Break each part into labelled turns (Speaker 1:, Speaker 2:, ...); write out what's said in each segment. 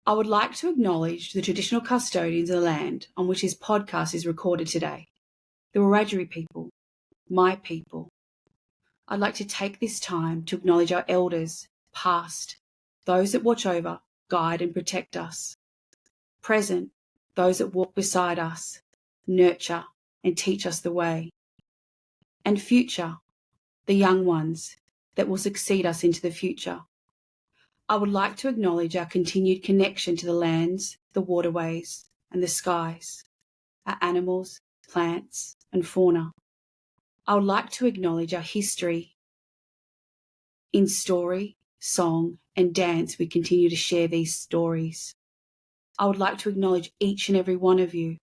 Speaker 1: I would like to acknowledge the traditional custodians of the land on which this podcast is recorded today, the Wiradjuri people, my people. I'd like to take this time to acknowledge our elders, past, those that watch over, guide and protect us, present, those that walk beside us, nurture and teach us the way, and future, the young ones that will succeed us into the future. I would like to acknowledge our continued connection to the lands, the waterways, and the skies, our animals, plants, and fauna. I would like to acknowledge our history. In story, song, and dance, we continue to share these stories. I would like to acknowledge each and every one of you.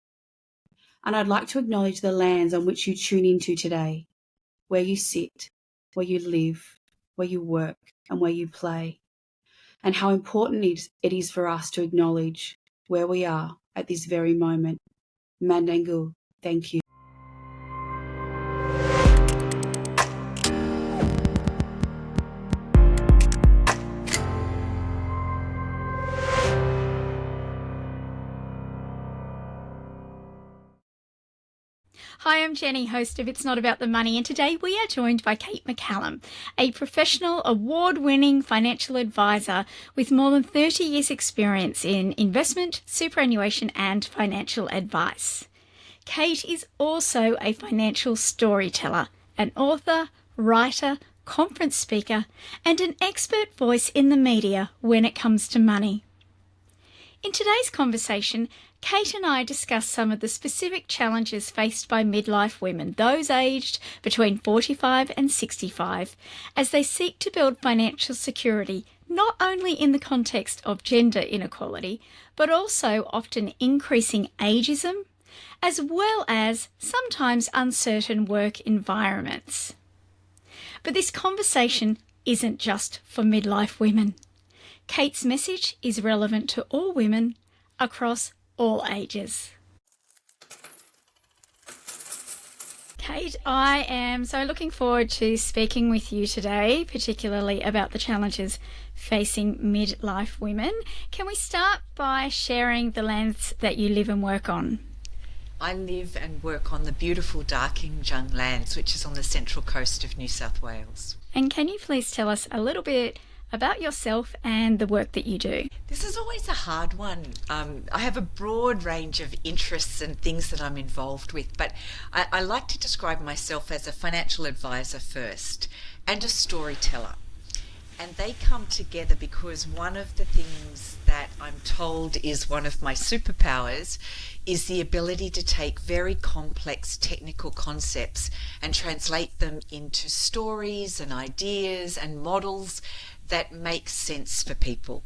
Speaker 1: And I'd like to acknowledge the lands on which you tune into today, where you sit, where you live, where you work, and where you play, and how important it is for us to acknowledge where we are at this very moment. Mandangu, thank you.
Speaker 2: Hi, I'm Jenny, host of It's Not About the Money, and today we are joined by Kate McCallum, a professional award-winning financial advisor with more than 30 years' experience in investment, superannuation and financial advice. Kate is also a financial storyteller, an author, writer, conference speaker and an expert voice in the media when it comes to money. In today's conversation, Kate and I discuss some of the specific challenges faced by midlife women, those aged between 45 and 65, as they seek to build financial security, not only in the context of gender inequality, but also often increasing ageism, as well as sometimes uncertain work environments. But this conversation isn't just for midlife women. Kate's message is relevant to all women across all ages. Kate, I am so looking forward to speaking with you today, particularly about the challenges facing midlife women. Can we start by sharing the lands that you live and work on?
Speaker 3: I live and work on the beautiful Darkinjung lands, which is on the central coast of New South Wales.
Speaker 2: And can you please tell us a little bit about yourself and the work that you do?
Speaker 3: This is always a hard one. I have a broad range of interests and things that I'm involved with, but I like to describe myself as a financial advisor first and a storyteller. And they come together because one of the things that I'm told is one of my superpowers is the ability to take very complex technical concepts and translate them into stories and ideas and models that make sense for people.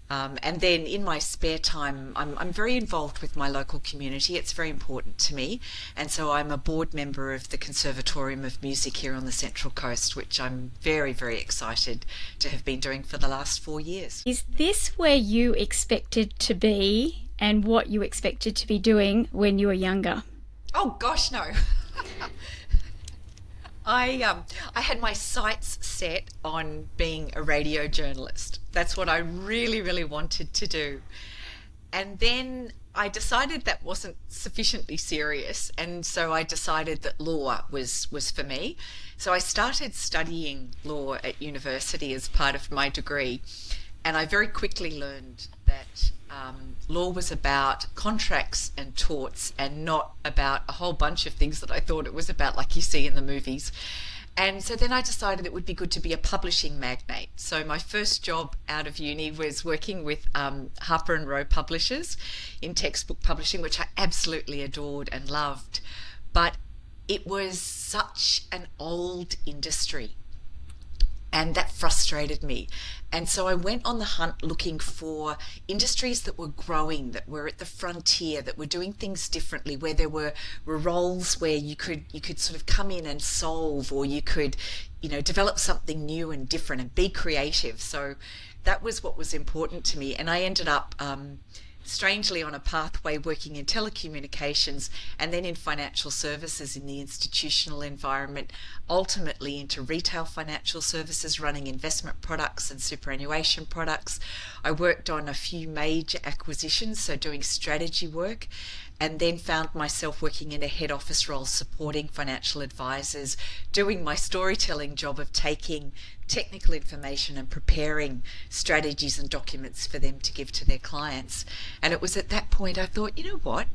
Speaker 3: And then in my spare time, I'm very involved with my local community. It's very important to me. And so I'm a board member of the Conservatorium of Music here on the Central Coast, which I'm very, very excited to have been doing for the last 4 years.
Speaker 2: Is this where you expected to be and what you expected to be doing when you were younger?
Speaker 3: Oh gosh, no. I had my sights set on being a radio journalist. That's what I really, really wanted to do. And then I decided that wasn't sufficiently serious, and so I decided that law was for me. So I started studying law at university as part of my degree, and I very quickly learned that law was about contracts and torts and not about a whole bunch of things that I thought it was about, like you see in the movies. And so then I decided it would be good to be a publishing magnate. So my first job out of uni was working with Harper & Row publishers in textbook publishing, which I absolutely adored and loved. But it was such an old industry, and that frustrated me. And so I went on the hunt looking for industries that were growing, that were at the frontier, that were doing things differently, where there were roles where you could sort of come in and solve, or you could, develop something new and different and be creative. So that was what was important to me. And I ended up strangely on a pathway working in telecommunications and then in financial services in the institutional environment, ultimately into retail financial services, running investment products and superannuation products. I worked on a few major acquisitions, so doing strategy work, and then found myself working in a head office role supporting financial advisors, doing my storytelling job of taking technical information and preparing strategies and documents for them to give to their clients. And it was at that point I thought, you know what?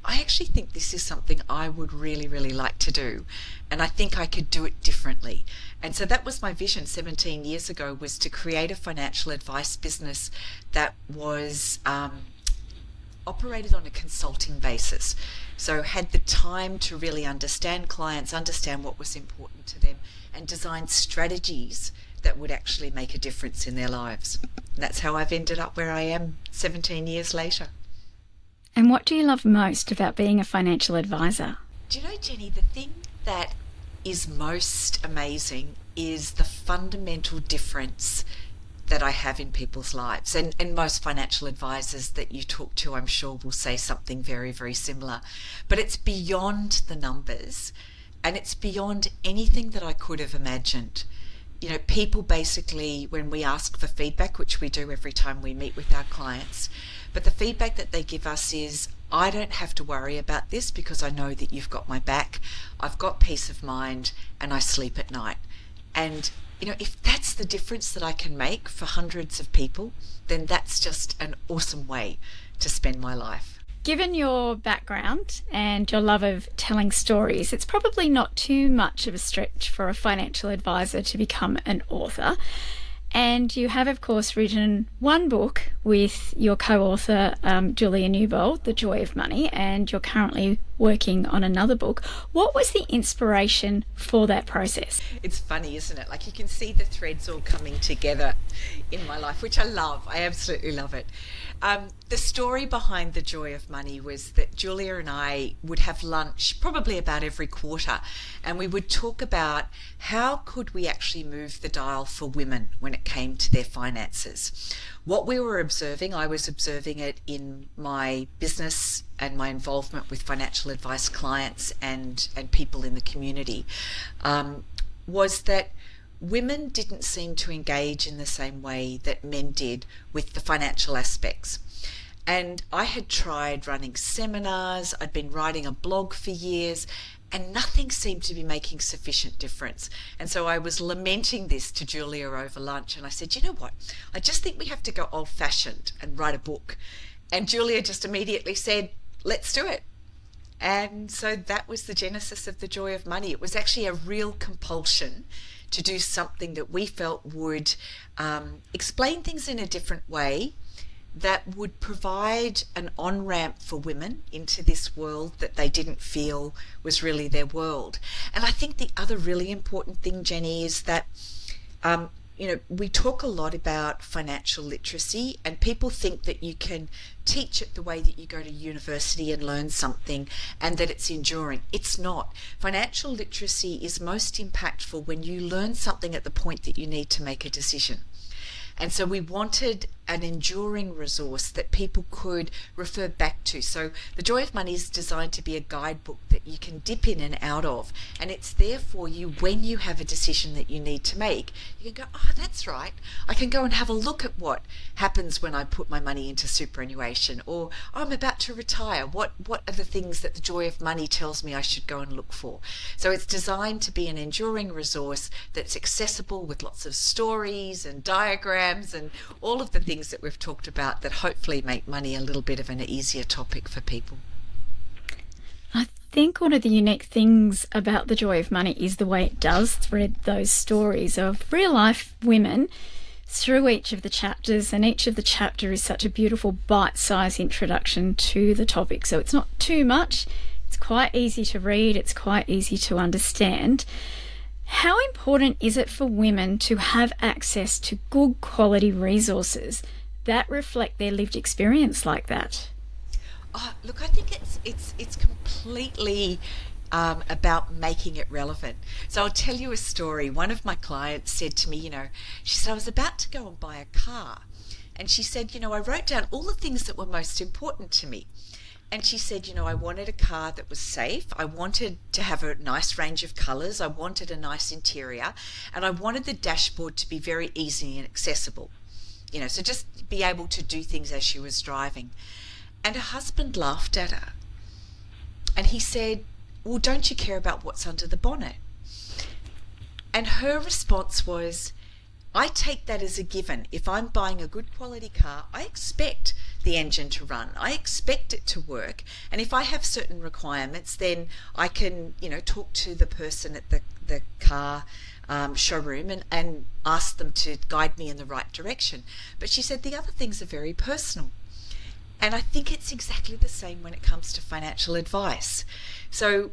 Speaker 3: I actually think this is something I would really, really like to do. And I think I could do it differently. And so that was my vision 17 years ago, was to create a financial advice business that was operated on a consulting basis. So had the time to really understand clients, understand what was important to them, and design strategies that would actually make a difference in their lives. And that's how I've ended up where I am 17 years later.
Speaker 2: And what do you love most about being a financial advisor?
Speaker 3: Do you know, Jenny, the thing that is most amazing is the fundamental difference that I have in people's lives. And most financial advisors that you talk to, I'm sure, will say something very, very similar. But it's beyond the numbers, and it's beyond anything that I could have imagined. You know, people basically, when we ask for feedback, which we do every time we meet with our clients, but the feedback that they give us is, I don't have to worry about this because I know that you've got my back, I've got peace of mind, and I sleep at night. And you know, if that's the difference that I can make for hundreds of people, then that's just an awesome way to spend my life.
Speaker 2: Given your background and your love of telling stories, it's probably not too much of a stretch for a financial advisor to become an author. And you have, of course, written one book with your co-author, Julia Newbold, The Joy of Money, and you're currently working on another book. What was the inspiration for that process?
Speaker 3: It's funny, isn't it? Like, you can see the threads all coming together in my life, which I love. I absolutely love it. The story behind The Joy of Money was that Julia and I would have lunch probably about every quarter, and we would talk about how could we actually move the dial for women when it came to their finances. What we were observing, I was observing it in my business and my involvement with financial advice clients and people in the community, was that women didn't seem to engage in the same way that men did with the financial aspects. And I had tried running seminars, I'd been writing a blog for years, and nothing seemed to be making sufficient difference. And so I was lamenting this to Julia over lunch, and I said, you know what, I just think we have to go old-fashioned and write a book. And Julia just immediately said, let's do it. And so that was the genesis of The Joy of Money. It was actually a real compulsion to do something that we felt would explain things in a different way, that would provide an on-ramp for women into this world that they didn't feel was really their world. And I think the other really important thing, Jenny, is that we talk a lot about financial literacy, and people think that you can teach it the way that you go to university and learn something and that it's enduring. It's not. Financial literacy is most impactful when you learn something at the point that you need to make a decision. And so we wanted an enduring resource that people could refer back to. So The Joy of Money is designed to be a guidebook that you can dip in and out of. And it's there for you when you have a decision that you need to make. You can go, oh, that's right. I can go and have a look at what happens when I put my money into superannuation. Or, oh, I'm about to retire. What are the things that The Joy of Money tells me I should go and look for? So it's designed to be an enduring resource that's accessible with lots of stories and diagrams and all of the things that we've talked about that hopefully make money a little bit of an easier topic for people.
Speaker 2: I think one of the unique things about The Joy of Money is the way it does thread those stories of real life women through each of the chapters, and each of the chapter is such a beautiful bite-sized introduction to the topic. So it's not too much, it's quite easy to read, it's quite easy to understand. How important is it for women to have access to good quality resources that reflect their lived experience like that?
Speaker 3: Oh, look, I think it's completely about making it relevant. So I'll tell you a story. One of my clients said to me, she said, I was about to go and buy a car, And she said, I wrote down all the things that were most important to me. And she said, I wanted a car that was safe. I wanted to have a nice range of colours. I wanted a nice interior. And I wanted the dashboard to be very easy and accessible. So just be able to do things as she was driving. And her husband laughed at her. And he said, well, don't you care about what's under the bonnet? And her response was, I take that as a given. If I'm buying a good quality car, I expect the engine to run. I expect it to work. And if I have certain requirements, then I can, talk to the person at the car showroom and ask them to guide me in the right direction. But she said the other things are very personal. And I think it's exactly the same when it comes to financial advice. So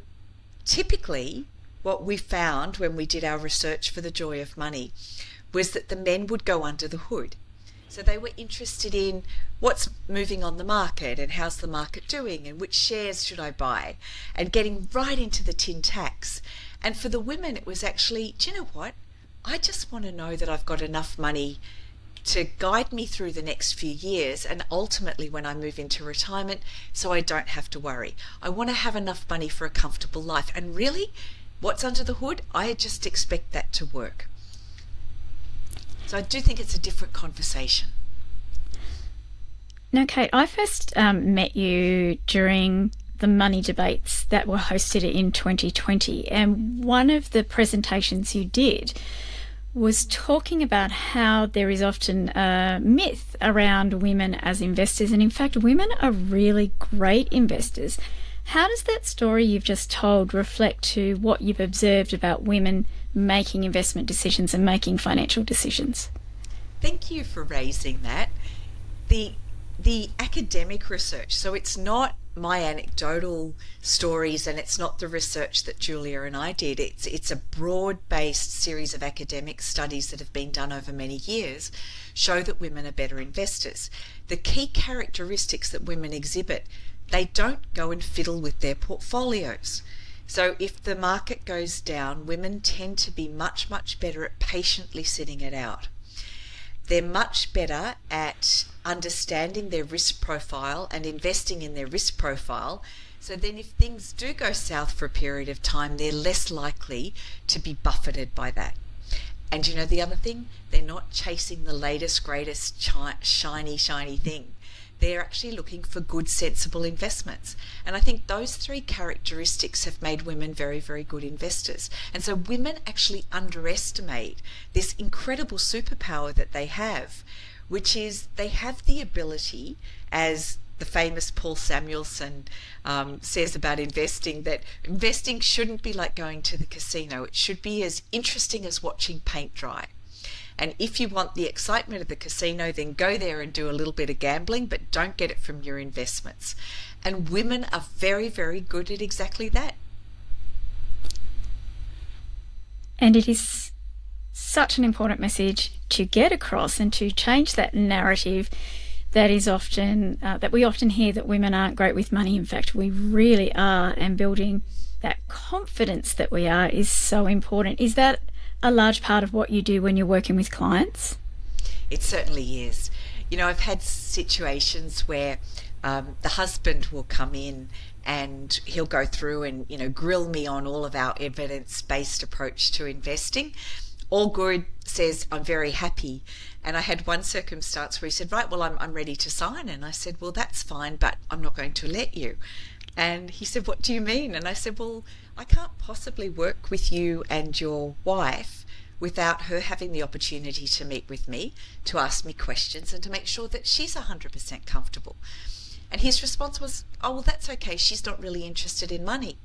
Speaker 3: typically what we found when we did our research for The Joy of Money was that the men would go under the hood. So they were interested in what's moving on the market and how's the market doing and which shares should I buy, and getting right into the tin tacks. And for the women, it was actually, do you know what? I just want to know that I've got enough money to guide me through the next few years and ultimately when I move into retirement, so I don't have to worry. I want to have enough money for a comfortable life. And really, what's under the hood? I just expect that to work. So I do think it's a different conversation.
Speaker 2: Now, Kate, I first met you during the money debates that were hosted in 2020, and one of the presentations you did was talking about how there is often a myth around women as investors, and in fact, women are really great investors. How does that story you've just told reflect to what you've observed about women making investment decisions and making financial decisions?
Speaker 3: Thank you for raising that. The academic research, so it's not my anecdotal stories and it's not the research that Julia and I did. It's a broad-based series of academic studies that have been done over many years show that women are better investors. The key characteristics that women exhibit, they don't go and fiddle with their portfolios. So if the market goes down, women tend to be much, much better at patiently sitting it out. They're much better at understanding their risk profile and investing in their risk profile. So then if things do go south for a period of time, they're less likely to be buffeted by that. And the other thing? They're not chasing the latest, greatest, shiny thing. They're actually looking for good, sensible investments. And I think those three characteristics have made women very, very good investors. And so women actually underestimate this incredible superpower that they have, which is they have the ability, as the famous Paul Samuelson says about investing, that investing shouldn't be like going to the casino. It should be as interesting as watching paint dry. And if you want the excitement of the casino, then go there and do a little bit of gambling, but don't get it from your investments. And women are very, very good at exactly that.
Speaker 2: And it is such an important message to get across and to change that narrative that is often, that we often hear that women aren't great with money. In fact, we really are, and building that confidence that we are is so important. Is that a large part of what you do when you're working with clients?
Speaker 3: It certainly is. I've had situations where the husband will come in and he'll go through and, grill me on all of our evidence-based approach to investing. All good, says, I'm very happy. And I had one circumstance where he said, right, well, I'm ready to sign. And I said, well, that's fine, but I'm not going to let you. And he said, what do you mean? And I said, well, I can't possibly work with you and your wife without her having the opportunity to meet with me, to ask me questions and to make sure that she's 100% comfortable. And his response was, oh, well, that's okay. She's not really interested in money.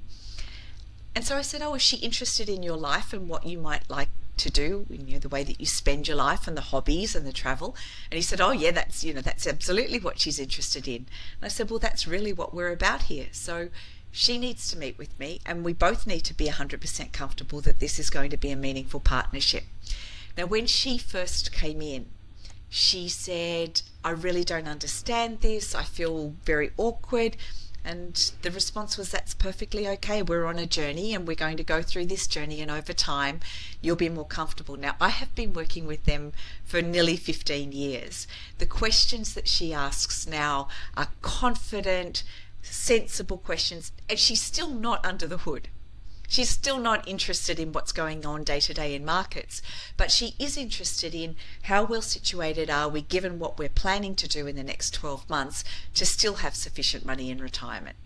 Speaker 3: And so I said, oh, is she interested in your life and what you might like to do, the way that you spend your life and the hobbies and the travel? And he said, oh yeah, that's absolutely what she's interested in. And I said, well, that's really what we're about here. So she needs to meet with me and we both need to be 100% comfortable that this is going to be a meaningful partnership. Now, when she first came in, she said, I really don't understand this. I feel very awkward. And the response was, that's perfectly okay. We're on a journey and we're going to go through this journey, and over time you'll be more comfortable. Now, I have been working with them for nearly 15 years. The questions that she asks now are confident, sensible questions, and she's still not under the hood. She's still not interested in what's going on day to day in markets, but she is interested in how well situated are we, given what we're planning to do in the next 12 months, to still have sufficient money in retirement.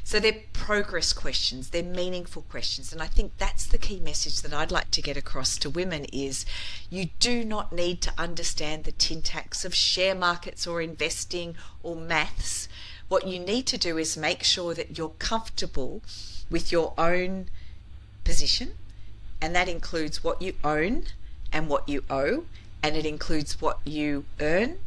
Speaker 3: So they're progress questions, they're meaningful questions, and I think that's the key message that I'd like to get across to women is you do not need to understand the syntax of share markets or investing or maths. What you need to do is make sure that you're comfortable with your own position, and that includes what you own and what you owe, and it includes what you earn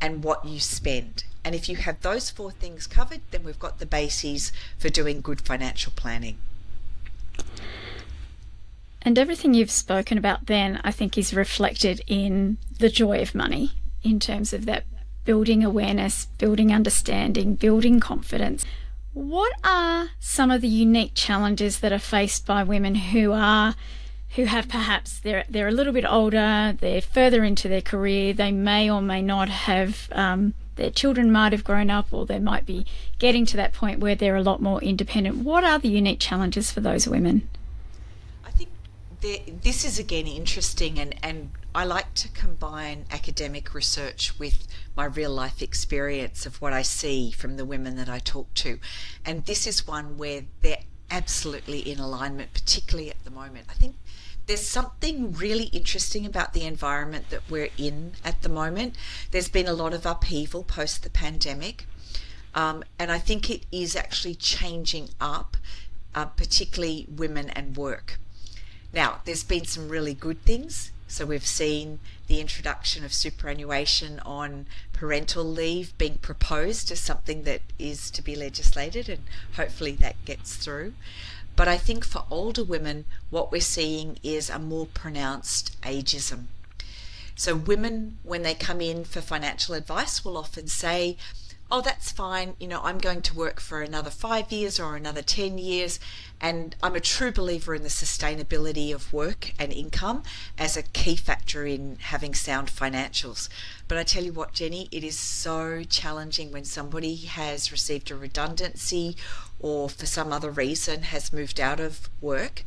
Speaker 3: and what you spend. And if you have those four things covered, then we've got the bases for doing good financial planning.
Speaker 2: And everything you've spoken about then, I think, is reflected in the joy of money, in terms of that building awareness, building understanding, building confidence. What are some of the unique challenges that are faced by women who have perhaps they're a little bit older, they're further into their career, they may or may not have their children might have grown up, or they might be getting to that point where they're a lot more independent. What are the unique challenges for those women?
Speaker 3: I think this is again interesting, and I like to combine academic research with my real life experience of what I see from the women that I talk to. And this is one where they're absolutely in alignment, particularly at the moment. I think there's something really interesting about the environment that we're in at the moment. There's been a lot of upheaval post the pandemic, and I think it is actually changing up, particularly women and work. Now, there's been some really good things. So we've seen the introduction of superannuation on parental leave being proposed as something that is to be legislated, and hopefully that gets through. But I think for older women, what we're seeing is a more pronounced ageism. So women, when they come in for financial advice, will often say, oh, that's fine, I'm going to work for another 5 years or another 10 years, and I'm a true believer in the sustainability of work and income as a key factor in having sound financials. But I tell you what, Jenny, it is so challenging when somebody has received a redundancy or for some other reason has moved out of work.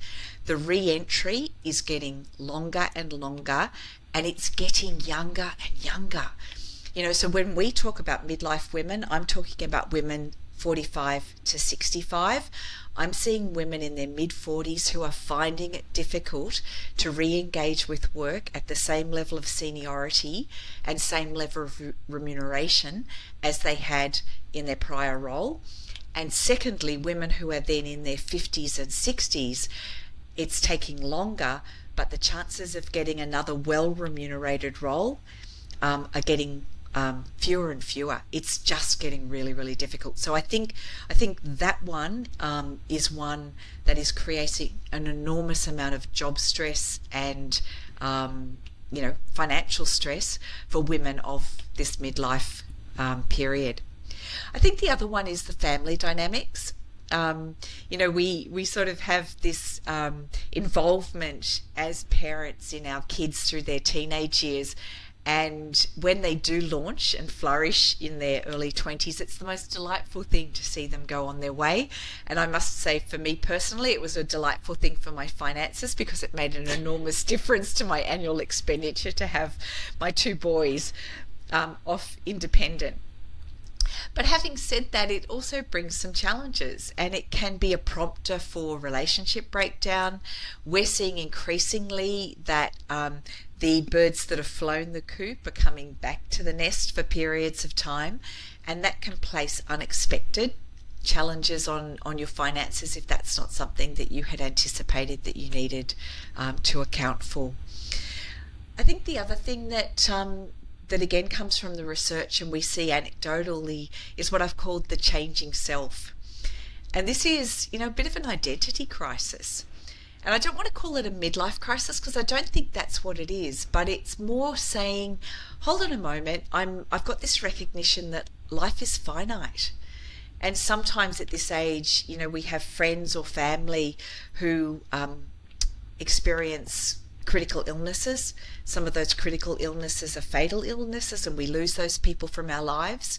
Speaker 3: The re-entry is getting longer and longer, and it's getting younger and younger. So when we talk about midlife women, I'm talking about women 45 to 65. I'm seeing women in their mid-40s who are finding it difficult to re-engage with work at the same level of seniority and same level of remuneration as they had in their prior role. And secondly, women who are then in their 50s and 60s, it's taking longer, but the chances of getting another well-remunerated role are getting fewer and fewer. It's just getting really, really difficult. So I think that one is one that is creating an enormous amount of job stress and financial stress for women of this midlife period. I think the other one is the family dynamics. We sort of have this involvement as parents in our kids through their teenage years. And when they do launch and flourish in their early 20s, it's the most delightful thing to see them go on their way. And I must say, for me personally, it was a delightful thing for my finances because it made an enormous difference to my annual expenditure to have my two boys off independent. But having said that, it also brings some challenges, and it can be a prompter for relationship breakdown. We're seeing increasingly that the birds that have flown the coop are coming back to the nest for periods of time, and that can place unexpected challenges on your finances if that's not something that you had anticipated that you needed to account for. I think the other thing that again comes from the research and we see anecdotally is what I've called the changing self. And this is, a bit of an identity crisis. And I don't want to call it a midlife crisis because I don't think that's what it is, but it's more saying, hold on a moment, I've got this recognition that life is finite. And sometimes at this age, you know, we have friends or family who experience critical illnesses. Some of those critical illnesses are fatal illnesses, and we lose those people from our lives.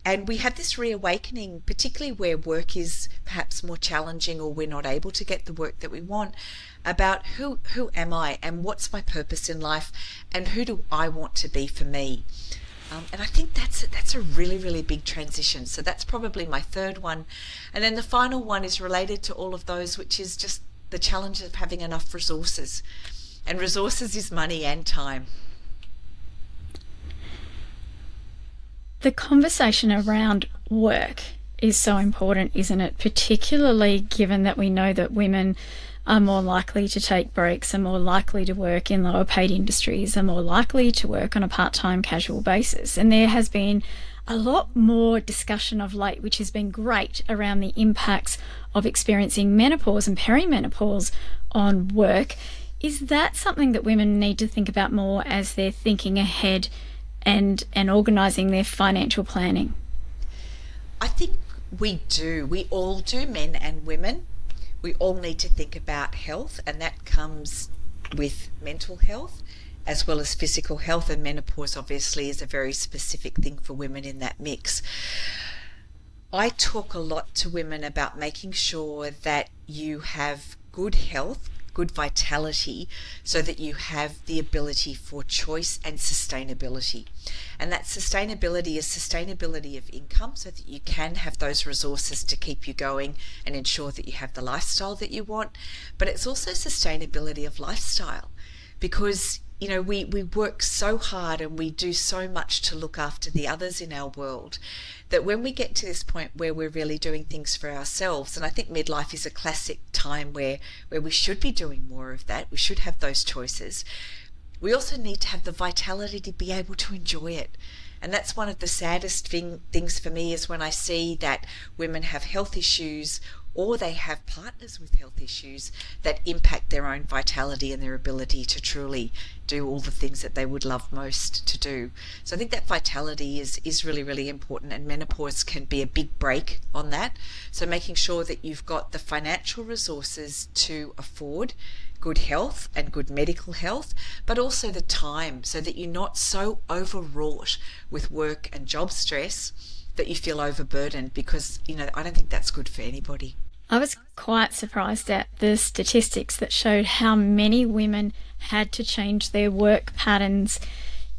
Speaker 3: And we have this reawakening, particularly where work is perhaps more challenging or we're not able to get the work that we want, about who am I and what's my purpose in life and who do I want to be for me. And I think that's a really, really big transition. So that's probably my third one. And then the final one is related to all of those, which is just the challenge of having enough resources. And resources is money and time.
Speaker 2: The conversation around work is so important, isn't it? Particularly given that we know that women are more likely to take breaks, are more likely to work in lower paid industries, are more likely to work on a part-time casual basis. And there has been a lot more discussion of late, which has been great, around the impacts of experiencing menopause and perimenopause on work. Is that something that women need to think about more as they're thinking ahead and organising their financial planning?
Speaker 3: I think we do. We all do, men and women. We all need to think about health, and that comes with mental health as well as physical health, and menopause obviously is a very specific thing for women in that mix. I talk a lot to women about making sure that you have good health, good vitality, so that you have the ability for choice and sustainability. And that sustainability is sustainability of income, so that you can have those resources to keep you going and ensure that you have the lifestyle that you want. But it's also sustainability of lifestyle, because you know, we work so hard and we do so much to look after the others in our world, that when we get to this point where we're really doing things for ourselves, and I think midlife is a classic time where we should be doing more of that, we should have those choices, we also need to have the vitality to be able to enjoy it. And that's one of the saddest things for me, is when I see that women have health issues or they have partners with health issues that impact their own vitality and their ability to truly do all the things that they would love most to do. So I think that vitality is really, really important, and menopause can be a big break on that. So making sure that you've got the financial resources to afford good health and good medical health, but also the time, so that you're not so overwrought with work and job stress that you feel overburdened, because, you know, I don't think that's good for anybody.
Speaker 2: I was quite surprised at the statistics that showed how many women had to change their work patterns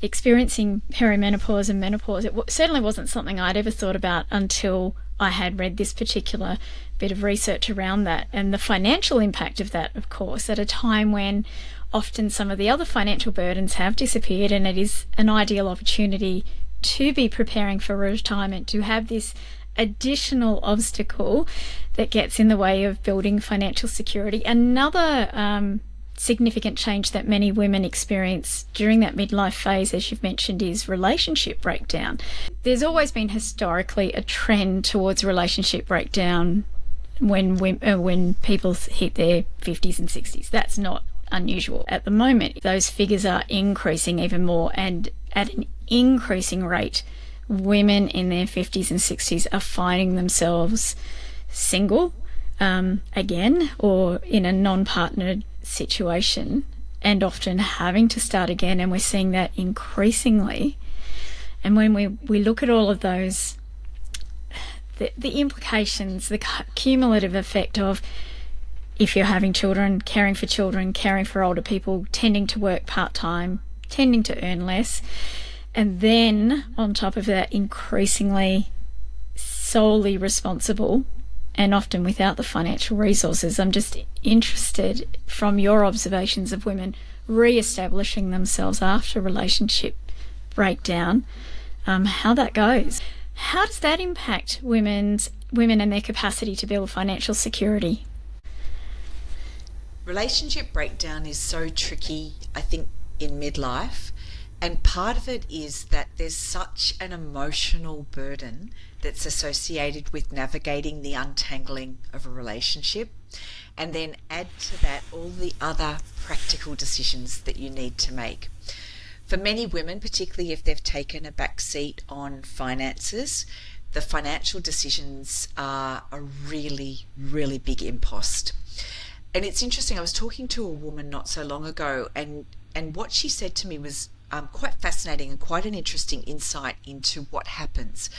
Speaker 2: experiencing perimenopause and menopause. It certainly wasn't something I'd ever thought about until I had read this particular bit of research around that, and the financial impact of that, of course, at a time when often some of the other financial burdens have disappeared, and it is an ideal opportunity to be preparing for retirement, to have this additional obstacle that gets in the way of building financial security. Another significant change that many women experience during that midlife phase, as you've mentioned, is relationship breakdown. There's always been historically a trend towards relationship breakdown when people hit their 50s and 60s. That's not unusual. At the moment, those figures are increasing even more, and at an increasing rate, women in their 50s and 60s are finding themselves single again, or in a non-partnered situation, and often having to start again. And we're seeing that increasingly. And when we look at all of those, the implications, the cumulative effect of, if you're having children, caring for older people, tending to work part-time, tending to earn less, and then on top of that, increasingly solely responsible and often without the financial resources. I'm just interested, from your observations of women re-establishing themselves after relationship breakdown, how that goes. How does that impact women and their capacity to build financial security?
Speaker 3: Relationship breakdown is so tricky, I think, in midlife. And part of it is that there's such an emotional burden that's associated with navigating the untangling of a relationship. And then add to that all the other practical decisions that you need to make. For many women, particularly if they've taken a back seat on finances, the financial decisions are a really, really big impost. And it's interesting, I was talking to a woman not so long ago, and what she said to me was quite fascinating and quite an interesting insight into what happens.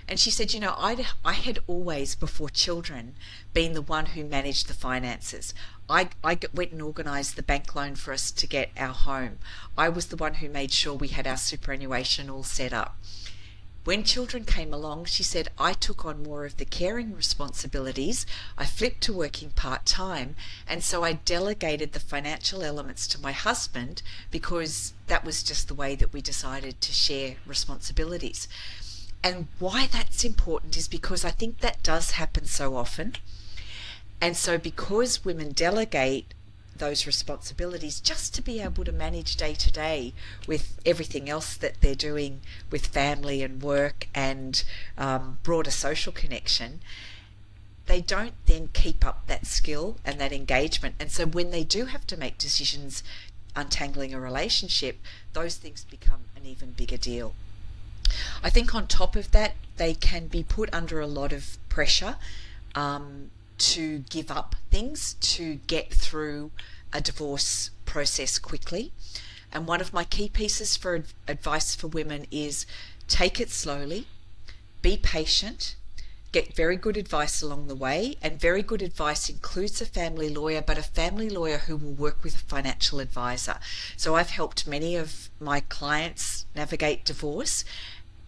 Speaker 3: And she said, I had always, before children, been the one who managed the finances. I went and organised the bank loan for us to get our home. I was the one who made sure we had our superannuation all set up. When children came along, she said, I took on more of the caring responsibilities. I flipped to working part-time, and so I delegated the financial elements to my husband because that was just the way that we decided to share responsibilities. And why that's important is because I think that does happen so often. And so because women delegate those responsibilities just to be able to manage day to day with everything else that they're doing with family and work and broader social connection, they don't then keep up that skill and that engagement. And so when they do have to make decisions untangling a relationship, those things become an even bigger deal. I think on top of that, they can be put under a lot of pressure to give up things, to get through a divorce process quickly. And one of my key pieces for advice for women is take it slowly, be patient, get very good advice along the way. And very good advice includes a family lawyer, but a family lawyer who will work with a financial advisor. So I've helped many of my clients navigate divorce.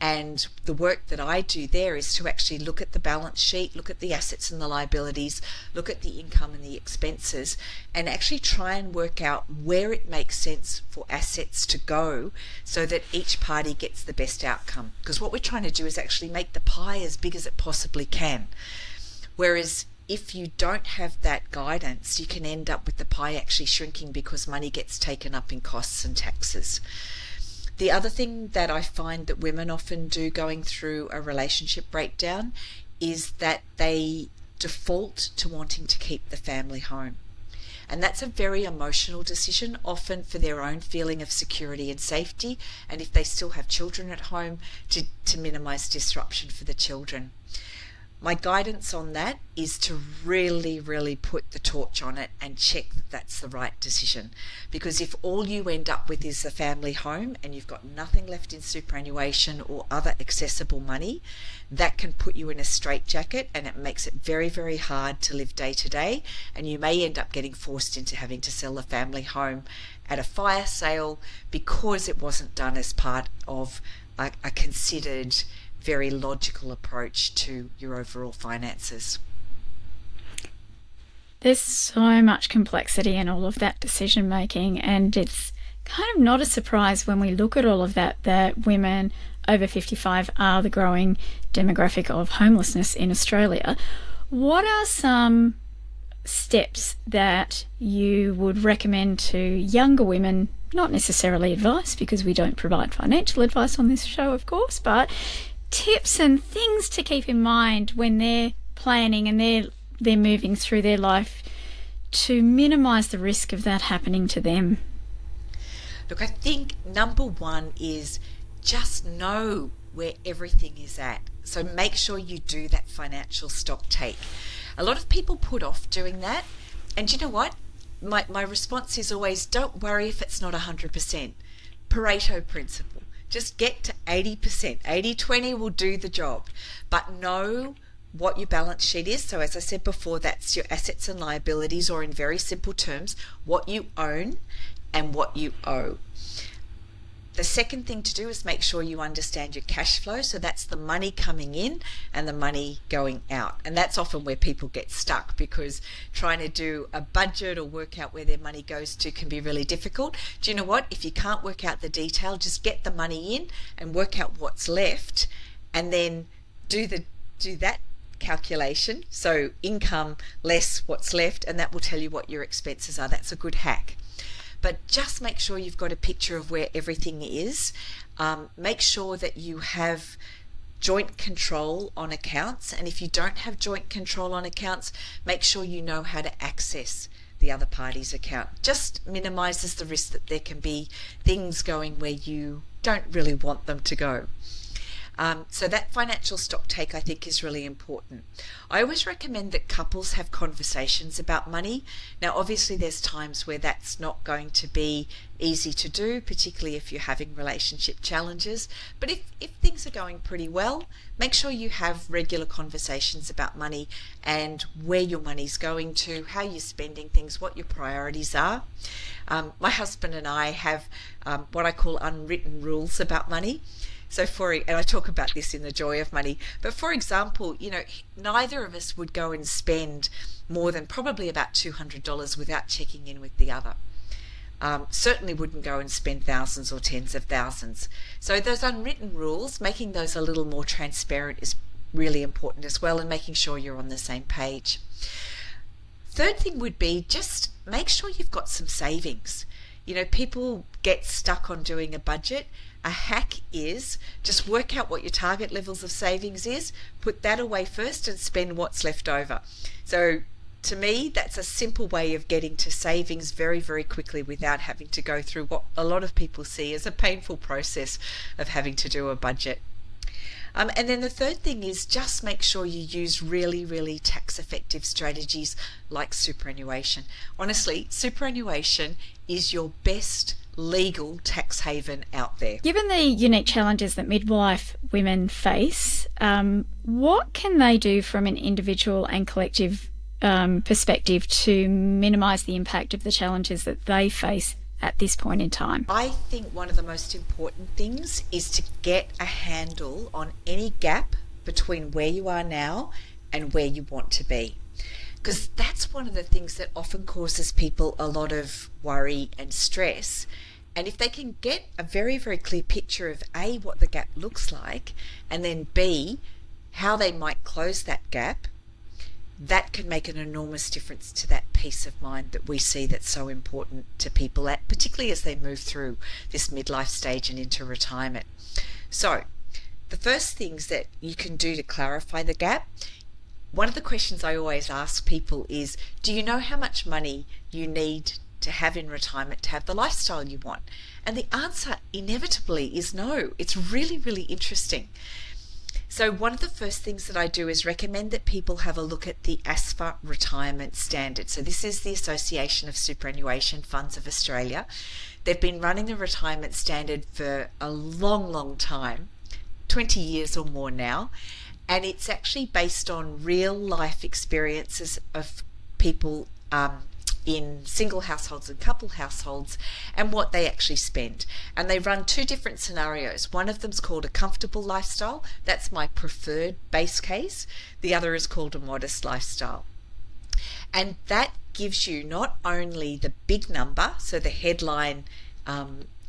Speaker 3: And the work that I do there is to actually look at the balance sheet, look at the assets and the liabilities, look at the income and the expenses, and actually try and work out where it makes sense for assets to go so that each party gets the best outcome. Because what we're trying to do is actually make the pie as big as it possibly can. Whereas if you don't have that guidance, you can end up with the pie actually shrinking because money gets taken up in costs and taxes. The other thing that I find that women often do going through a relationship breakdown is that they default to wanting to keep the family home. And that's a very emotional decision, often for their own feeling of security and safety, and if they still have children at home, to minimise disruption for the children. My guidance on that is to really, really put the torch on it and check that that's the right decision. Because if all you end up with is a family home and you've got nothing left in superannuation or other accessible money, that can put you in a straitjacket, and it makes it very, very hard to live day to day. And you may end up getting forced into having to sell the family home at a fire sale because it wasn't done as part of a considered, very logical approach to your overall finances.
Speaker 2: There's so much complexity in all of that decision making, and it's kind of not a surprise when we look at all of that women over 55 are the growing demographic of homelessness in Australia. What are some steps that you would recommend to younger women? Not necessarily advice, because we don't provide financial advice on this show, of course, but tips and things to keep in mind when they're planning and they're moving through their life to minimise the risk of that happening to them.
Speaker 3: Look, I think number one is just know where everything is at. So make sure you do that financial stock take. A lot of people put off doing that, and you know what? My response is always, don't worry if it's not 100%. Pareto principle. Just get to 80%. 80-20 will do the job. But know what your balance sheet is. So as I said before, that's your assets and liabilities, or in very simple terms, what you own and what you owe. The second thing to do is make sure you understand your cash flow. So that's the money coming in and the money going out. And that's often where people get stuck, because trying to do a budget or work out where their money goes to can be really difficult. Do you know what? If you can't work out the detail, just get the money in and work out what's left, and then do that calculation. So income less what's left, and that will tell you what your expenses are. That's a good hack. But just make sure you've got a picture of where everything is. Make sure that you have joint control on accounts. And if you don't have joint control on accounts, make sure you know how to access the other party's account. Just minimises the risk that there can be things going where you don't really want them to go. So that financial stock take, I think, is really important. I always recommend that couples have conversations about money. Now, obviously, there's times where that's not going to be easy to do, particularly if you're having relationship challenges. But if things are going pretty well, make sure you have regular conversations about money and where your money's going to, how you're spending things, what your priorities are. My husband and I have what I call unwritten rules about money. So and I talk about this in The Joy of Money, but for example, neither of us would go and spend more than probably about $200 without checking in with the other. Certainly wouldn't go and spend thousands or tens of thousands. So those unwritten rules, making those a little more transparent is really important as well, and making sure you're on the same page. Third thing would be just make sure you've got some savings. People get stuck on doing a budget. A hack is just work out what your target levels of savings is, put that away first and spend what's left over. So to me, that's a simple way of getting to savings very, very quickly without having to go through what a lot of people see as a painful process of having to do a budget. And then the third thing is just make sure you use really, really tax-effective strategies like superannuation. Honestly, superannuation is your best legal tax haven out there.
Speaker 2: Given the unique challenges that midlife women face, what can they do from an individual and collective perspective to minimise the impact of the challenges that they face at this point in time?
Speaker 3: I think one of the most important things is to get a handle on any gap between where you are now and where you want to be. Because that's one of the things that often causes people a lot of worry and stress. And if they can get a very, very clear picture of A, what the gap looks like, and then B, how they might close that gap, that can make an enormous difference to that peace of mind that we see that's so important to people, particularly as they move through this midlife stage and into retirement. So the first things that you can do to clarify the gap, one of the questions I always ask people is, do you know how much money you need to have in retirement to have the lifestyle you want? And the answer inevitably is no. It's really, really interesting. So one of the first things that I do is recommend that people have a look at the ASFA retirement standard. So this is the Association of Superannuation Funds of Australia. They've been running the retirement standard for a long, long time, 20 years or more now. And it's actually based on real life experiences of people in single households and couple households and what they actually spend. And they run two different scenarios. One of them's called a comfortable lifestyle. That's my preferred base case. The other is called a modest lifestyle. And that gives you not only the big number, so the headline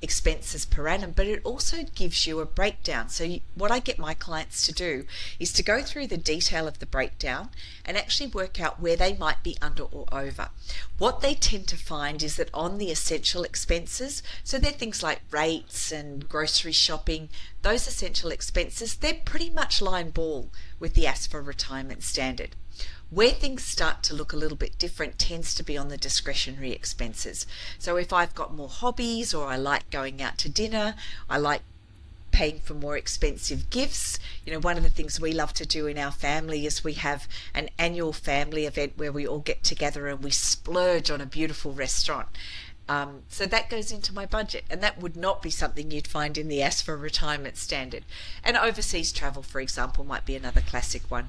Speaker 3: expenses per annum, but it also gives you a breakdown. So what I get my clients to do is to go through the detail of the breakdown and actually work out where they might be under or over. What they tend to find is that on the essential expenses, so they're things like rates and grocery shopping, those essential expenses, they're pretty much line ball with the ASFA retirement standard. Where things start to look a little bit different tends to be on the discretionary expenses. So if I've got more hobbies, or I like going out to dinner, I like paying for more expensive gifts. One of the things we love to do in our family is we have an annual family event where we all get together and we splurge on a beautiful restaurant. So that goes into my budget, and that would not be something you'd find in the ASFA retirement standard. And overseas travel, for example, might be another classic one.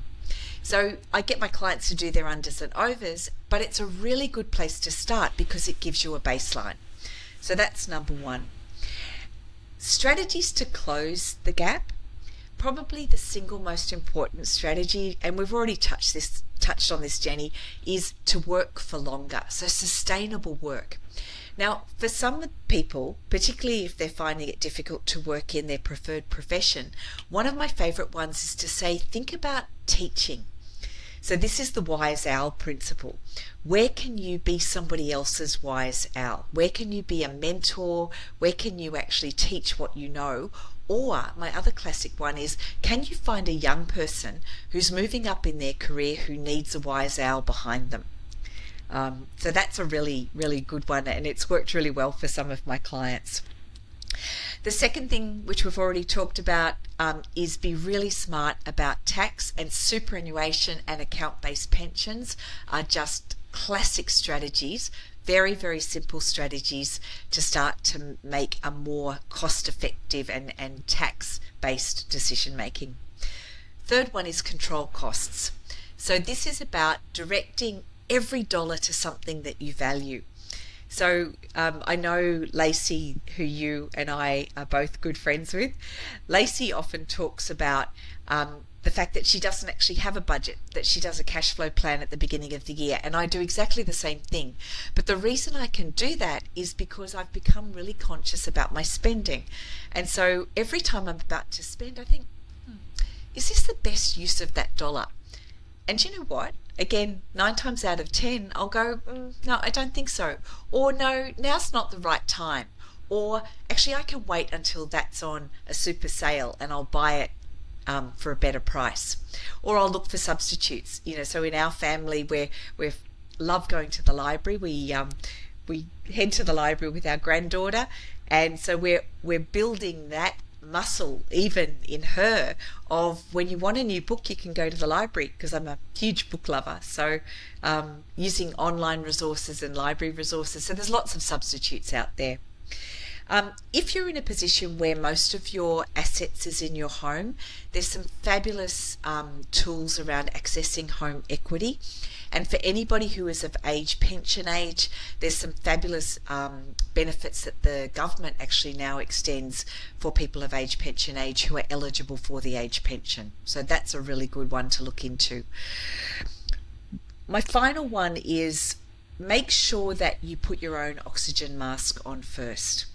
Speaker 3: So I get my clients to do their unders and overs, but it's a really good place to start because it gives you a baseline. So that's number one. Strategies to close the gap. Probably the single most important strategy, and we've already touched on this, Jenny, is to work for longer. So sustainable work. Now, for some people, particularly if they're finding it difficult to work in their preferred profession, one of my favourite ones is to say, think about teaching. So this is the wise owl principle. Where can you be somebody else's wise owl? Where can you be a mentor? Where can you actually teach what you know? Or my other classic one is, can you find a young person who's moving up in their career who needs a wise owl behind them? So that's a really, really good one, and it's worked really well for some of my clients. The second thing, which we've already talked about, is be really smart about tax, and superannuation and account-based pensions are just classic strategies, very, very simple strategies to start to make a more cost-effective and tax-based decision-making. Third one is control costs. So this is about directing every dollar to something that you value. So I know Lacey, who you and I are both good friends with. Lacey often talks about the fact that she doesn't actually have a budget, that she does a cash flow plan at the beginning of the year. And I do exactly the same thing. But the reason I can do that is because I've become really conscious about my spending. And so every time I'm about to spend, I think, is this the best use of that dollar? And you know what? Again, 9 times out of 10, I'll go, no, I don't think so. Or no, now's not the right time. Or actually, I can wait until that's on a super sale and I'll buy it for a better price. Or I'll look for substitutes. So in our family, we love going to the library. We head to the library with our granddaughter, and so we're building that muscle even in her of when you want a new book, you can go to the library, because I'm a huge book lover. So using online resources and library resources, so there's lots of substitutes out there. If you're in a position where most of your assets is in your home, there's some fabulous tools around accessing home equity. And for anybody who is of pension age, there's some fabulous benefits that the government actually now extends for people of pension age who are eligible for the age pension. So that's a really good one to look into. My final one is make sure that you put your own oxygen mask on first.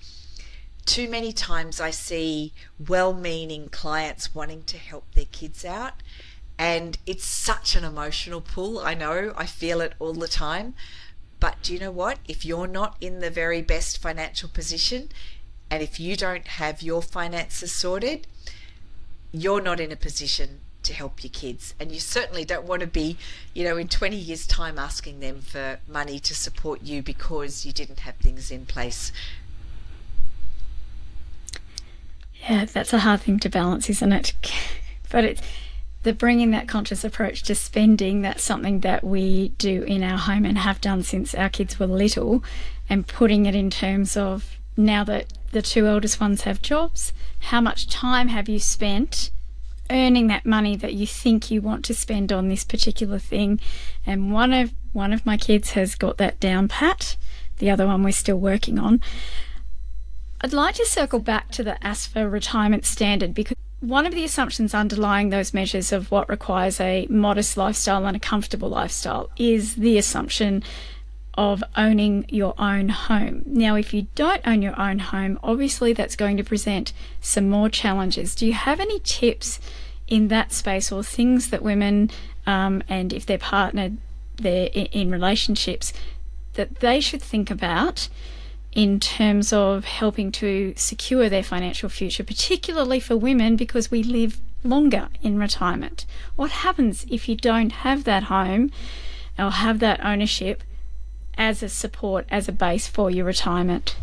Speaker 3: Too many times I see well-meaning clients wanting to help their kids out, and it's such an emotional pull. I know, I feel it all the time. But do you know what? If you're not in the very best financial position, and if you don't have your finances sorted, you're not in a position to help your kids. And you certainly don't want to be, in 20 years' time asking them for money to support you because you didn't have things in place.
Speaker 2: Yeah, that's a hard thing to balance, isn't it? But it's bringing that conscious approach to spending. That's something that we do in our home and have done since our kids were little, and putting it in terms of, now that the 2 eldest ones have jobs, how much time have you spent earning that money that you think you want to spend on this particular thing? And one of my kids has got that down pat. The other one we're still working on. I'd like to circle back to the ASFA retirement standard, because one of the assumptions underlying those measures of what requires a modest lifestyle and a comfortable lifestyle is the assumption of owning your own home. Now, if you don't own your own home, obviously that's going to present some more challenges. Do you have any tips in that space, or things that women, and if they're partnered, they're in relationships, that they should think about in terms of helping to secure their financial future, particularly for women, because we live longer in retirement? What happens if you don't have that home or have that ownership as a support, as a base for your retirement?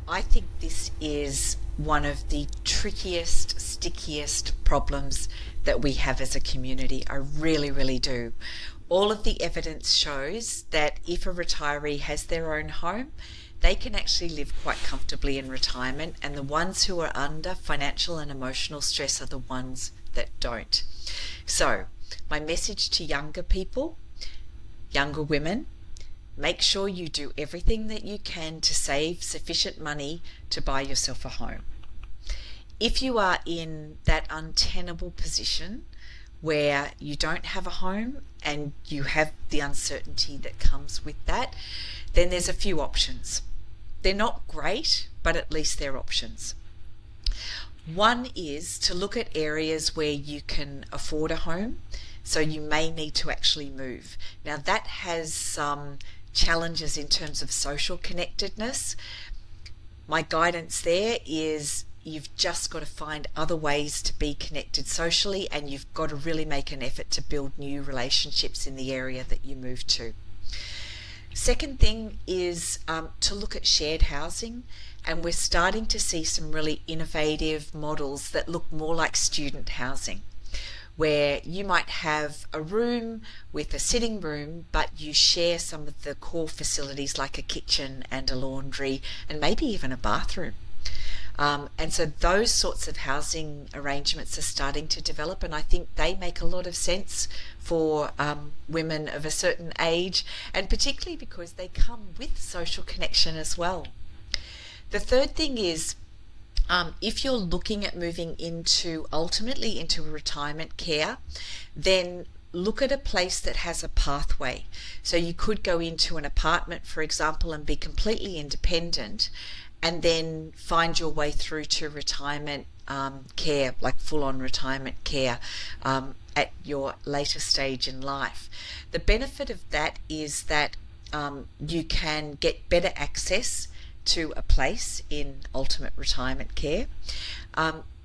Speaker 3: I think this is one of the trickiest, stickiest problems that we have as a community. I really, really do. All of the evidence shows that if a retiree has their own home, they can actually live quite comfortably in retirement, and the ones who are under financial and emotional stress are the ones that don't. So, my message to younger people, younger women, make sure you do everything that you can to save sufficient money to buy yourself a home. If you are in that untenable position where you don't have a home and you have the uncertainty that comes with that, then there's a few options. They're not great, but at least they're options. One is to look at areas where you can afford a home, so you may need to actually move. Now, that has some challenges in terms of social connectedness. My guidance there is you've just got to find other ways to be connected socially, and you've got to really make an effort to build new relationships in the area that you move to. Second thing is to look at shared housing, and we're starting to see some really innovative models that look more like student housing, where you might have a room with a sitting room, but you share some of the core facilities like a kitchen and a laundry and maybe even a bathroom. And so those sorts of housing arrangements are starting to develop, and I think they make a lot of sense for women of a certain age, and particularly because they come with social connection as well. The third thing is, if you're looking at moving ultimately into retirement care, then look at a place that has a pathway. So you could go into an apartment, for example, and be completely independent, and then find your way through to retirement care, like full-on retirement care at your later stage in life. The benefit of that is that you can get better access to a place in ultimate retirement care.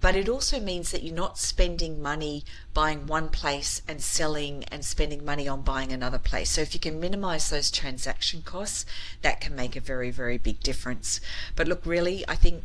Speaker 3: But it also means that you're not spending money buying one place and selling and spending money on buying another place. So if you can minimise those transaction costs, that can make a very, very big difference. But look, really, I think,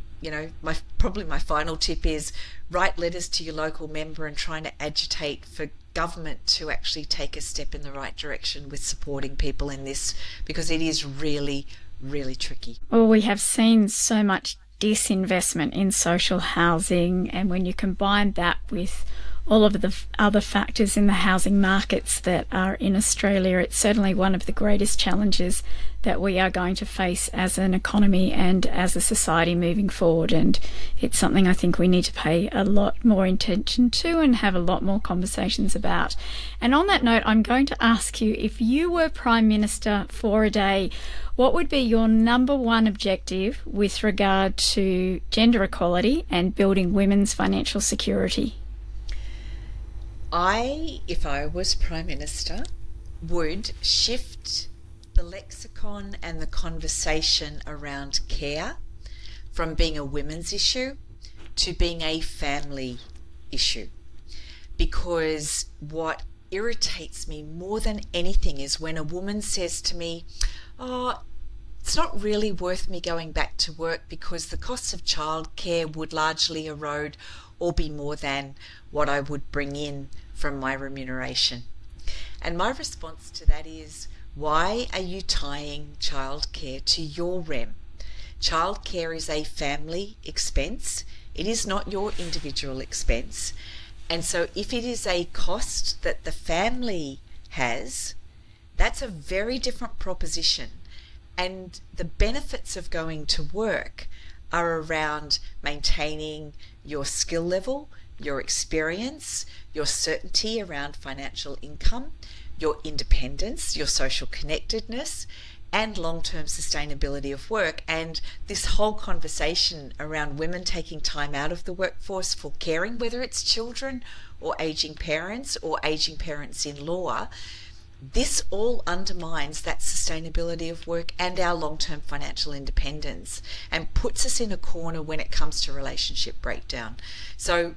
Speaker 3: probably my final tip is write letters to your local member and trying to agitate for government to actually take a step in the right direction with supporting people in this, because it is really, really tricky.
Speaker 2: Well, we have seen so much disinvestment in social housing, and when you combine that with all of the other factors in the housing markets that are in Australia, it's certainly one of the greatest challenges that we are going to face as an economy and as a society moving forward. And it's something I think we need to pay a lot more attention to and have a lot more conversations about. And on that note, I'm going to ask you, if you were Prime Minister for a day, what would be your number one objective with regard to gender equality and building women's financial security?
Speaker 3: If I was Prime Minister, would shift the lexicon and the conversation around care from being a women's issue to being a family issue. Because what irritates me more than anything is when a woman says to me, "Oh, it's not really worth me going back to work because the costs of childcare would largely erode or be more than what I would bring in from my remuneration." And my response to that is, why are you tying childcare to your rem? Childcare is a family expense. It is not your individual expense. And so if it is a cost that the family has, that's a very different proposition. And the benefits of going to work are around maintaining your skill level, your experience, your certainty around financial income, your independence, your social connectedness, and long-term sustainability of work. And this whole conversation around women taking time out of the workforce for caring, whether it's children or aging parents or aging parents-in-law, this all undermines that sustainability of work and our long-term financial independence and puts us in a corner when it comes to relationship breakdown. So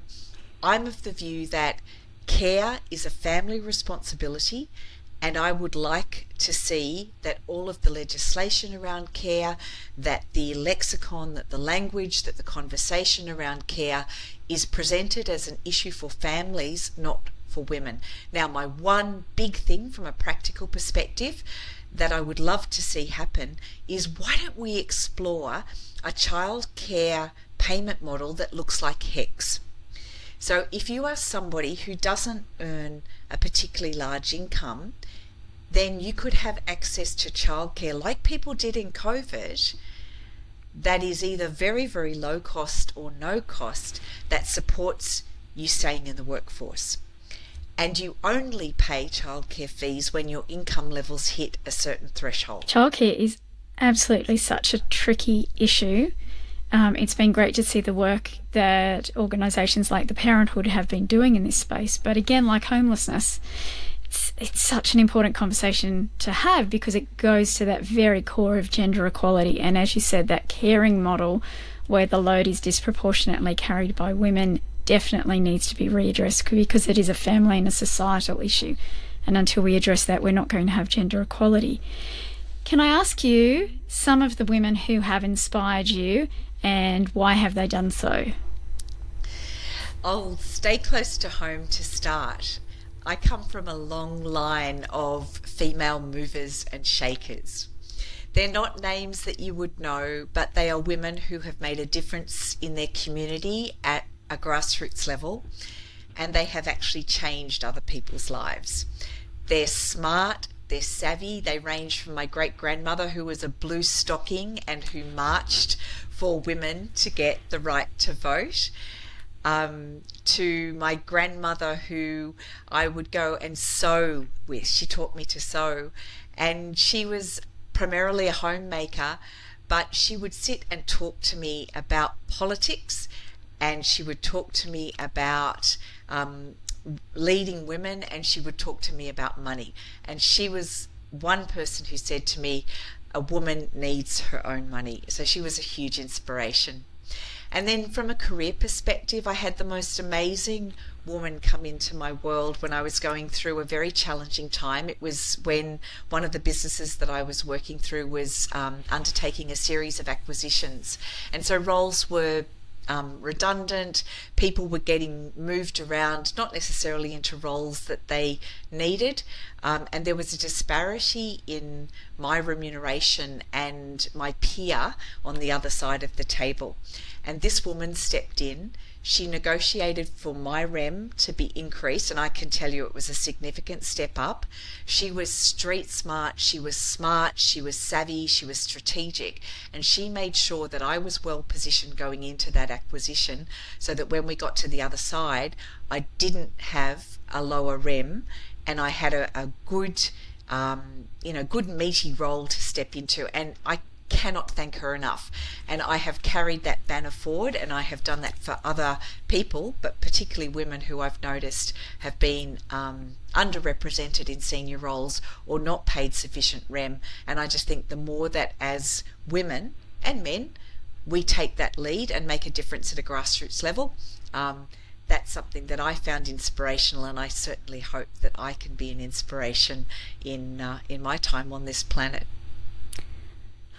Speaker 3: I'm of the view that care is a family responsibility, and I would like to see that all of the legislation around care, that the lexicon, that the language, that the conversation around care is presented as an issue for families, not for women. Now, my one big thing from a practical perspective that I would love to see happen is, why don't we explore a child care payment model that looks like HECS? So if you are somebody who doesn't earn a particularly large income, then you could have access to childcare like people did in COVID, that is either very, very low cost or no cost, that supports you staying in the workforce. And you only pay childcare fees when your income levels hit a certain threshold.
Speaker 2: Childcare is absolutely such a tricky issue. It's been great to see the work that organisations like the Parenthood have been doing in this space. But again, like homelessness, it's such an important conversation to have, because it goes to that very core of gender equality. And as you said, that caring model where the load is disproportionately carried by women definitely needs to be readdressed, because it is a family and a societal issue. And until we address that, we're not going to have gender equality. Can I ask you some of the women who have inspired you and why have they done so?
Speaker 3: I'll stay close to home to start. I come from a long line of female movers and shakers. They're not names that you would know, but they are women who have made a difference in their community at a grassroots level, and they have actually changed other people's lives. They're smart, they're savvy. They range from my great-grandmother, who was a blue stocking and who marched for women to get the right to vote, to my grandmother, who I would go and sew with. She taught me to sew, and she was primarily a homemaker, but she would sit and talk to me about politics, and she would talk to me about leading women, and she would talk to me about money. And she was one person who said to me, a woman needs her own money. So she was a huge inspiration. And then from a career perspective, I had the most amazing woman come into my world when I was going through a very challenging time. It was when one of the businesses that I was working through was undertaking a series of acquisitions. And so roles were redundant, people were getting moved around, not necessarily into roles that they needed, and there was a disparity in my remuneration and my peer on the other side of the table. And this woman stepped in. She negotiated for my rem to be increased, and I can tell you it was a significant step up. She was street smart, she was savvy, she was strategic, and she made sure that I was well positioned going into that acquisition, so that when we got to the other side, I didn't have a lower rem, and I had a good, good meaty role to step into, and I cannot thank her enough. And I have carried that banner forward, and I have done that for other people, but particularly women who I've noticed have been underrepresented in senior roles or not paid sufficient rem. And I just think the more that as women and men we take that lead and make a difference at a grassroots level, that's something that I found inspirational, and I certainly hope that I can be an inspiration in my time on this planet.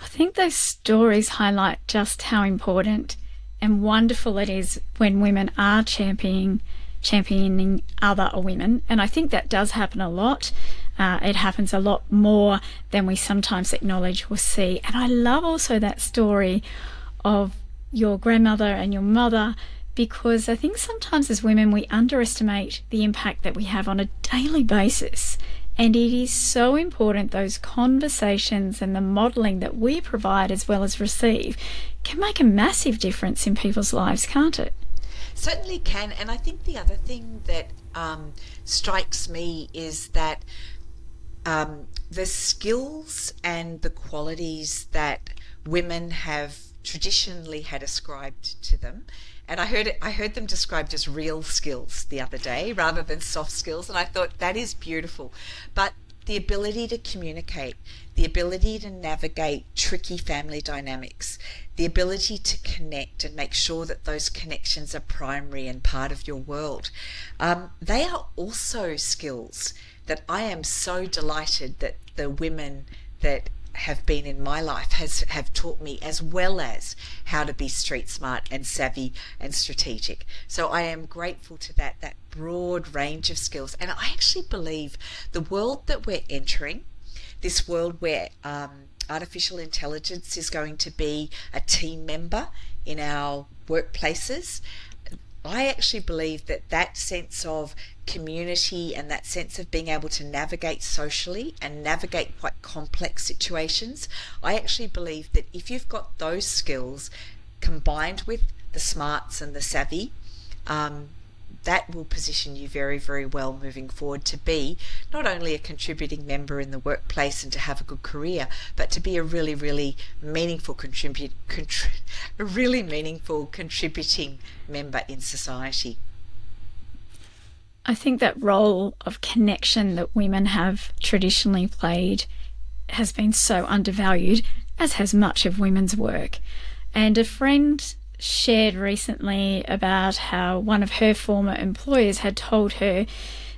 Speaker 2: I think those stories highlight just how important and wonderful it is when women are championing other women. And I think that does happen a lot. It happens a lot more than we sometimes acknowledge or see. And I love also that story of your grandmother and your mother, because I think sometimes as women we underestimate the impact that we have on a daily basis. And it is so important, those conversations and the modelling that we provide as well as receive can make a massive difference in people's lives, can't it?
Speaker 3: Certainly can. And I think the other thing that strikes me is that the skills and the qualities that women have traditionally had ascribed to them, and I heard them described as real skills the other day rather than soft skills, and I thought that is beautiful. But the ability to communicate, the ability to navigate tricky family dynamics, the ability to connect and make sure that those connections are primary and part of your world, they are also skills that I am so delighted that the women that have been in my life have taught me, as well as how to be street smart and savvy and strategic. So I am grateful to that broad range of skills. And I actually believe the world that we're entering, this world where artificial intelligence is going to be a team member in our workplaces, I actually believe that sense of community and that sense of being able to navigate socially and navigate quite complex situations, I actually believe that if you've got those skills combined with the smarts and the savvy, that will position you very, very well moving forward to be not only a contributing member in the workplace and to have a good career, but to be a really, really meaningful contributing member in society.
Speaker 2: I think that role of connection that women have traditionally played has been so undervalued, as has much of women's work. And a friend shared recently about how one of her former employers had told her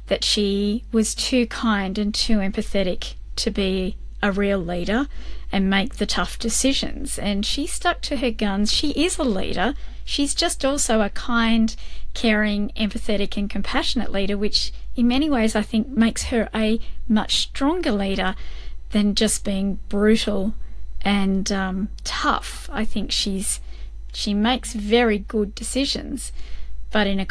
Speaker 2: that she was too kind and too empathetic to be a real leader and make the tough decisions. And she stuck to her guns. She is a leader. She's just also a kind, caring, empathetic and compassionate leader, which in many ways I think makes her a much stronger leader than just being brutal and tough. I think she makes very good decisions, but in a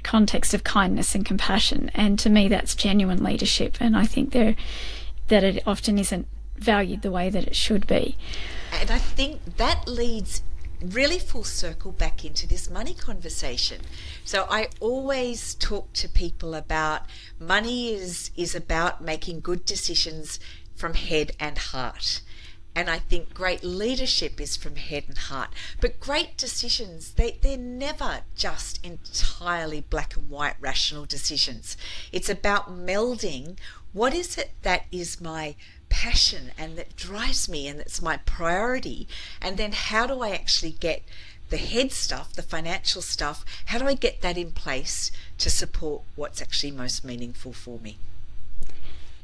Speaker 2: context of kindness and compassion. And to me, that's genuine leadership. And I think that it often isn't valued the way that it should be.
Speaker 3: And I think that leads really full circle back into this money conversation. So I always talk to people about money is about making good decisions from head and heart. And I think great leadership is from head and heart. But great decisions, they're never just entirely black and white rational decisions. It's about melding what is it that is my passion and that drives me and that's my priority, and then how do I actually get the head stuff, the financial stuff, how do I get that in place to support what's actually most meaningful for me?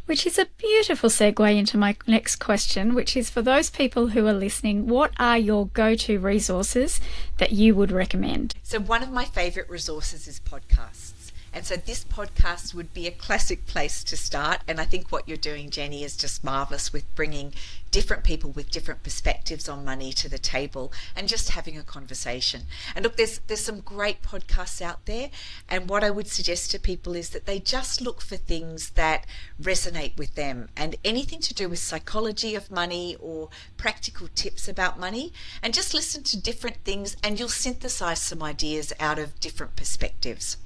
Speaker 2: Which is a beautiful segue into my next question, which is for those people who are listening, what are your go-to resources that you would recommend?
Speaker 3: So one of my favourite resources is podcasts. And so this podcast would be a classic place to start. And I think what you're doing, Jenny, is just marvellous with bringing different people with different perspectives on money to the table and just having a conversation. And look, there's some great podcasts out there. And what I would suggest to people is that they just look for things that resonate with them, and anything to do with psychology of money or practical tips about money, and just listen to different things and you'll synthesize some ideas out of different perspectives.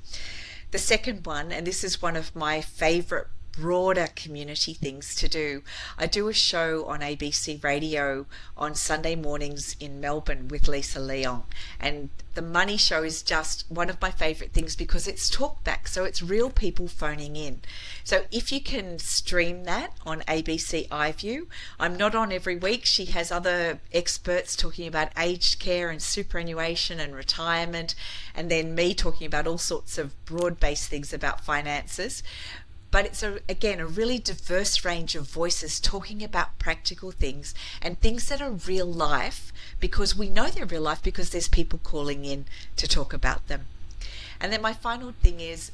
Speaker 3: The second one, and this is one of my favourite broader community things to do, I do a show on ABC Radio on Sunday mornings in Melbourne with Lisa Leong, and the money show is just one of my favourite things because it's talkback, so it's real people phoning in. So if you can stream that on ABC iView, I'm not on every week. She has other experts talking about aged care and superannuation and retirement, and then me talking about all sorts of broad-based things about finances. But it's, again, a really diverse range of voices talking about practical things and things that are real life, because we know they're real life because there's people calling in to talk about them. And then my final thing is,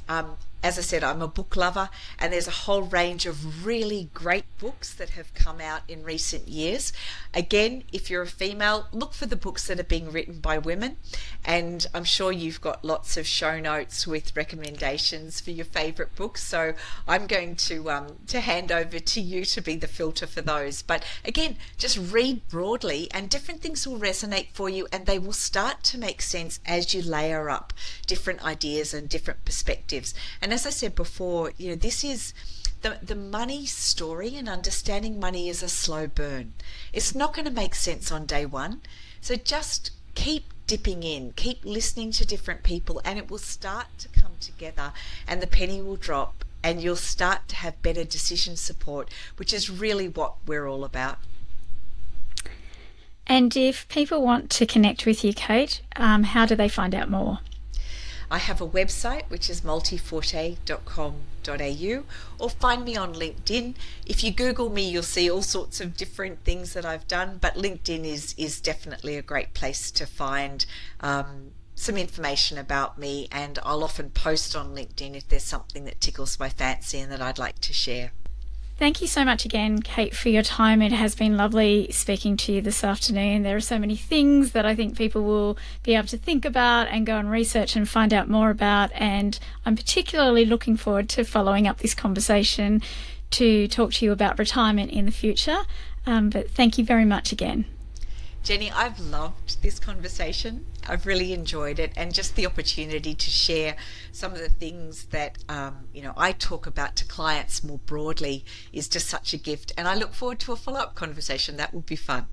Speaker 3: as I said, I'm a book lover, and there's a whole range of really great books that have come out in recent years. Again, if you're a female, look for the books that are being written by women, and I'm sure you've got lots of show notes with recommendations for your favourite books, so I'm going to hand over to you to be the filter for those. But again, just read broadly and different things will resonate for you, and they will start to make sense as you layer up different ideas and different perspectives. And as I said before, this is the money story, and understanding money is a slow burn. It's not going to make sense on day one. So just keep dipping in, keep listening to different people, and it will start to come together and the penny will drop and you'll start to have better decision support, which is really what we're all about.
Speaker 2: And if people want to connect with you, Kate, how do they find out more?
Speaker 3: I have a website, which is multiforte.com.au, or find me on LinkedIn. If you Google me, you'll see all sorts of different things that I've done, but LinkedIn is definitely a great place to find some information about me, and I'll often post on LinkedIn if there's something that tickles my fancy and that I'd like to share.
Speaker 2: Thank you so much again, Kate, for your time. It has been lovely speaking to you this afternoon. There are so many things that I think people will be able to think about and go and research and find out more about. And I'm particularly looking forward to following up this conversation to talk to you about retirement in the future. But thank you very much again.
Speaker 3: Jenny, I've loved this conversation. I've really enjoyed it, and just the opportunity to share some of the things that I talk about to clients more broadly is just such a gift, and I look forward to a follow-up conversation. That will be fun.